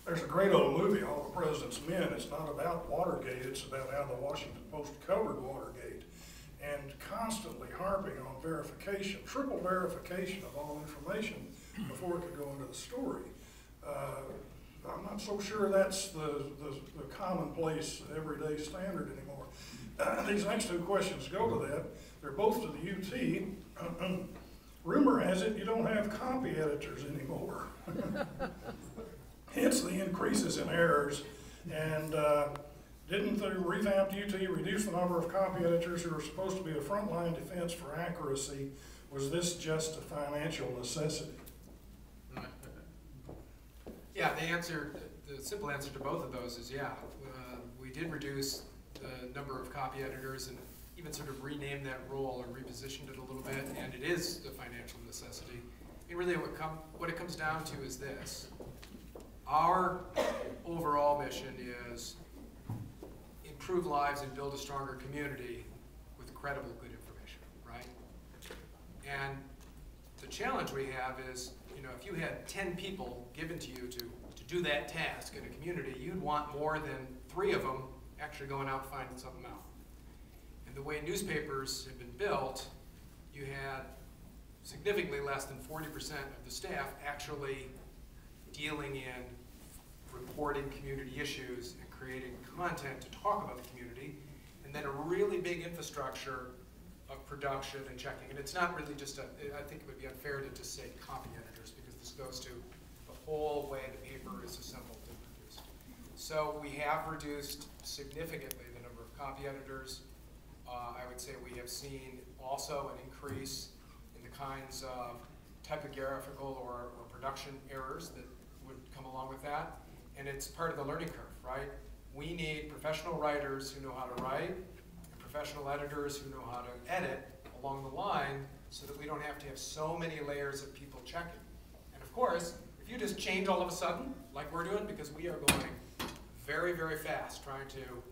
There's a great old movie, All the President's Men. It's not about Watergate, it's about how the Washington Post covered Watergate, and constantly harping on verification, triple verification of all information before it could go into the story. I'm not so sure that's the commonplace, everyday standard anymore. These next two questions go to that. They're both to the UT. Rumor has it you don't have copy editors anymore. Hence the increases in errors. And didn't the revamped UT reduce the number of copy editors who are supposed to be a frontline defense for accuracy? Was this just a financial necessity? Yeah, the simple answer to both of those is yeah. We did reduce the number of copy editors and even sort of renamed that role or repositioned it a little bit, and it is a financial necessity. And really what it comes down to is this. Our overall mission is improve lives and build a stronger community with credible, good information, right? And the challenge we have is, you know, if you had 10 people given to you to do that task in a community, you'd want more than 3 of them actually going out and finding something out. And the way newspapers have been built, you had significantly less than 40% of the staff actually dealing in reporting community issues and creating content to talk about the community, and then a really big infrastructure of production and checking. And it's not really just I think it would be unfair to just say copy editors, because this goes to the whole way the paper is assembled and produced. So we have reduced significantly the number of copy editors. I would say we have seen also an increase in the kinds of typographical or production errors that would come along with that. And it's part of the learning curve, right? We need professional writers who know how to write, and professional editors who know how to edit along the line, so that we don't have to have so many layers of people checking. And of course, if you just change all of a sudden, like we're doing, because we are going very, very fast trying to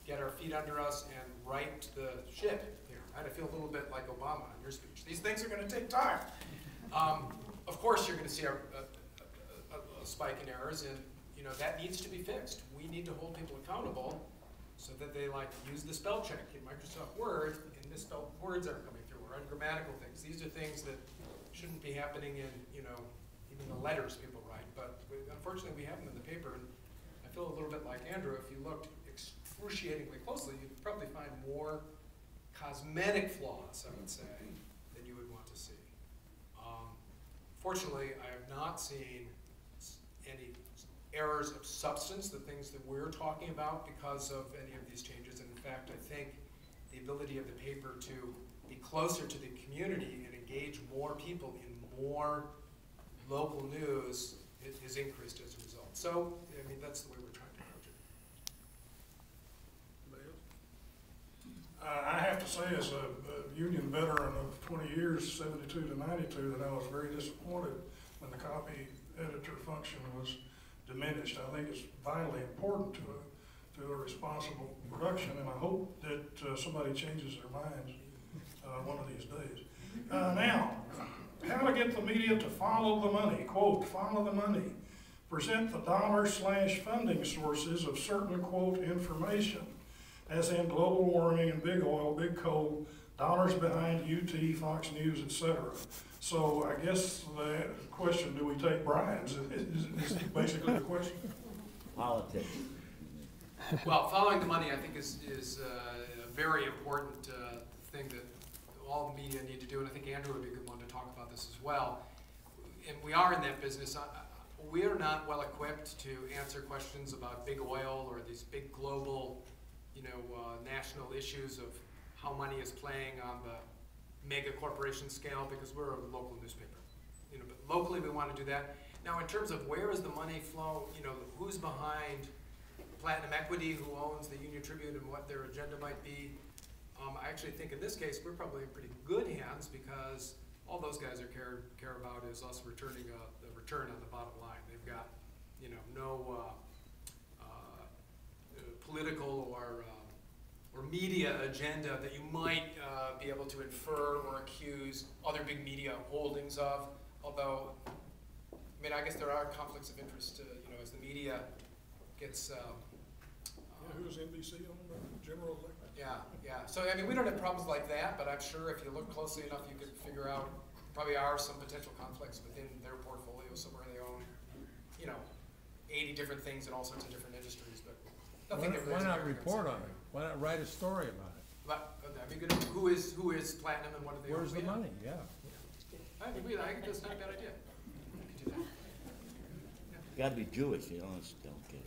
get our feet under us and right the ship here. Right? I feel a little bit like Obama in your speech. These things are going to take time. Of course, you're going to see a spike in errors, and you know that needs to be fixed. We need to hold people accountable so that they use the spell check in Microsoft Word, and misspelled words aren't coming through, or ungrammatical things. These are things that shouldn't be happening in, you know, even the letters people write. But unfortunately, we have them in the paper, and I feel a little bit like Andrew. If you looked excruciatingly closely, you'd probably find more cosmetic flaws, I would say, than you would want to see. Fortunately, I have not seen any errors of substance, the things that we're talking about, because of any of these changes. And in fact, I think the ability of the paper to be closer to the community and engage more people in more local news has increased as a result. So, I mean, that's the way we're trying to approach it. I have to say, as a union veteran of 20 years, 72 to 92, that I was very disappointed when the copy editor function was diminished. I think it's vitally important to a responsible production, and I hope that somebody changes their minds one of these days. Now, how to get the media to follow the money, quote, follow the money. Present the dollar/funding sources of certain, quote, information, as in global warming and big oil, big coal, dollars behind UT, Fox News, etc. So I guess the question, do we take bribes, is basically the question. Politics. Well, following the money, I think, is a very important thing that all the media need to do, and I think Andrew would be a good one to talk about this as well. And we are in that business. We are not well equipped to answer questions about big oil or these big global, you know, national issues of how money is playing on the mega corporation scale, because we're a local newspaper. You know, but locally we want to do that. Now, in terms of where is the money flow, you know, who's behind Platinum Equity, who owns the Union-Tribune, and what their agenda might be, I actually think in this case we're probably in pretty good hands, because all those guys care about is us returning the return on the bottom line. They've got, you know, no political or media agenda that you might be able to infer or accuse other big media holdings of. Although I mean, I guess there are conflicts of interest, you know, as the media gets. Who's NBC on the general election? Yeah. So, I mean, we don't have problems like that, but I'm sure if you look closely enough, you could figure out probably are some potential conflicts within their portfolio somewhere they own, you know, 80 different things in all sorts of different industries, but nothing that Why really not report on it? Why not write a story about it? But that'd be good. Who is Platinum and what do they own? Where's the money? Yeah. I think that's not a bad idea. We could do that. Got to be Jewish, you know, don't get it.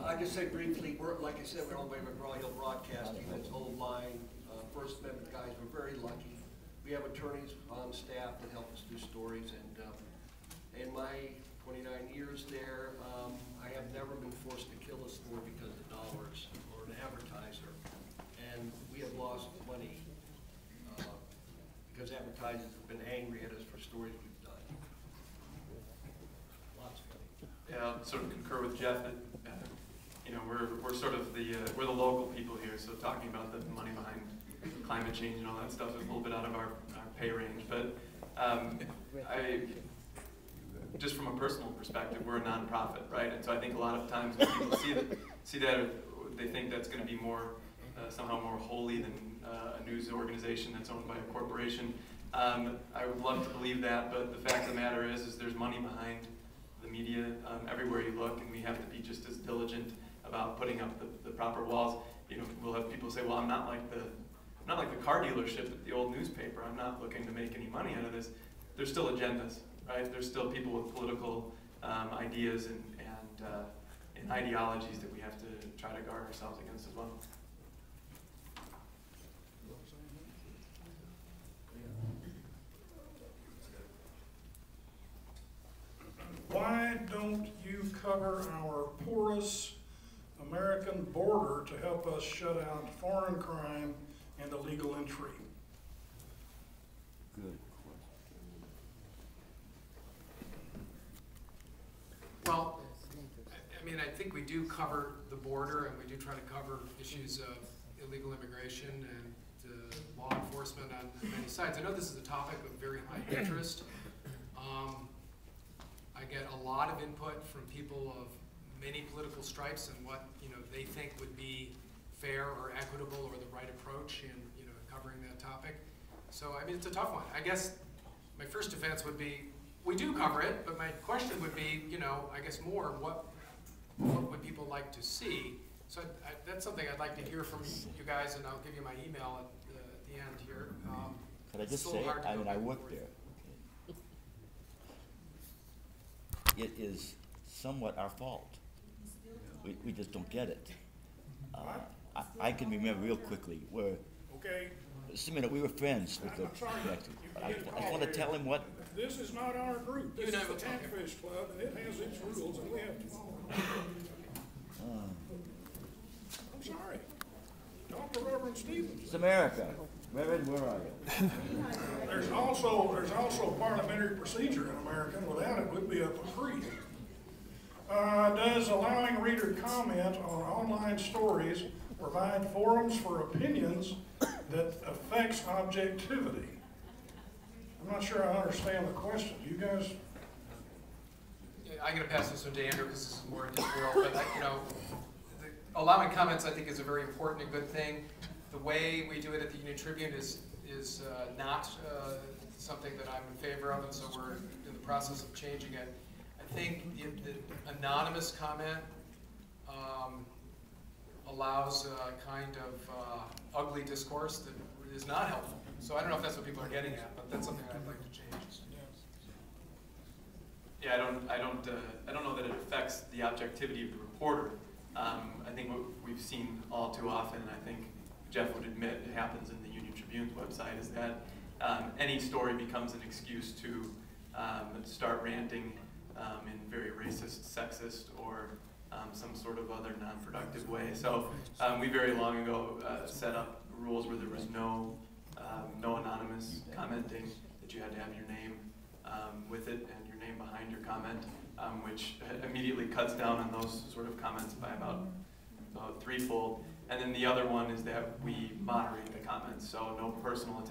I just say briefly, like I said, we're owned by McGraw-Hill Broadcasting, that's old line, First Amendment guys, we're very lucky. We have attorneys on staff that help us do stories, and in my 29 years there, I have never been forced to kill a story because of dollars or an advertiser. And we have lost money because advertisers have been angry at us for stories we've done. Lots of money. Yeah, I'll sort of concur with Jeff that, you know, we're sort of we're the local people here, so talking about the money behind climate change and all that stuff is a little bit out of our pay range. But just from a personal perspective, we're a nonprofit, right? And so I think a lot of times when people see that, they think that's going to be more somehow more holy than a news organization that's owned by a corporation. I would love to believe that, but the fact of the matter is there's money behind the media everywhere you look, and we have to be just as diligent about putting up the proper walls. You know, we'll have people say, "Well, I'm not like the car dealership at the old newspaper. I'm not looking to make any money out of this." There's still agendas, right? There's still people with political ideas and ideologies that we have to try to guard ourselves against as well. Why don't you cover our porous American border to help us shut out foreign crime and illegal entry? Good Well, I mean, I think we do cover the border, and we do try to cover issues of illegal immigration and law enforcement on many sides. I know this is a topic of very high interest. I get a lot of input from people of many political stripes and what they think would be fair or equitable or the right approach in covering that topic. So I mean, it's a tough one. I guess my first defense would be we do cover it, but my question would be, I guess more what would people like to see? So that's something I'd like to hear from you guys, and I'll give you my email at the end here. Could I just say, I mean, I worked there. It is somewhat our fault. We just don't get it. I can remember real quickly where, Okay. just a minute, we were friends with the director. But I just want to tell him what. This is not our group. This You is know, the Catfish Club, and it has its rules, and we have to follow them. I'm sorry. Talk to Reverend Stevens. It's America. Reverend, where are you? There's also parliamentary procedure in America, and without it, we'd be up a creek. Does allowing reader comment on online stories provide forums for opinions that affects objectivity? I'm not sure I understand the question. Do you guys? I'm going to pass this one to Andrew because this is more in his world. But allowing comments, I think, is a very important and good thing. The way we do it at the Union-Tribune is not something that I'm in favor of, and so we're in the process of changing it. I think the anonymous comment allows a kind of ugly discourse that is not helpful. So I don't know if that's what people are getting at, but that's something I'd like to change. Yeah, I don't know that it affects the objectivity of the reporter. I think what we've seen all too often, and I think Jeff would admit it happens in the Union-Tribune's website, is that any story becomes an excuse to start ranting in very racist, sexist, or some sort of other non-productive way. So we very long ago set up rules where there was no anonymous commenting, that you had to have your name with it and your name behind your comment, which immediately cuts down on those sort of comments by about threefold. And then the other one is that we moderate the comments, so no personal attacks.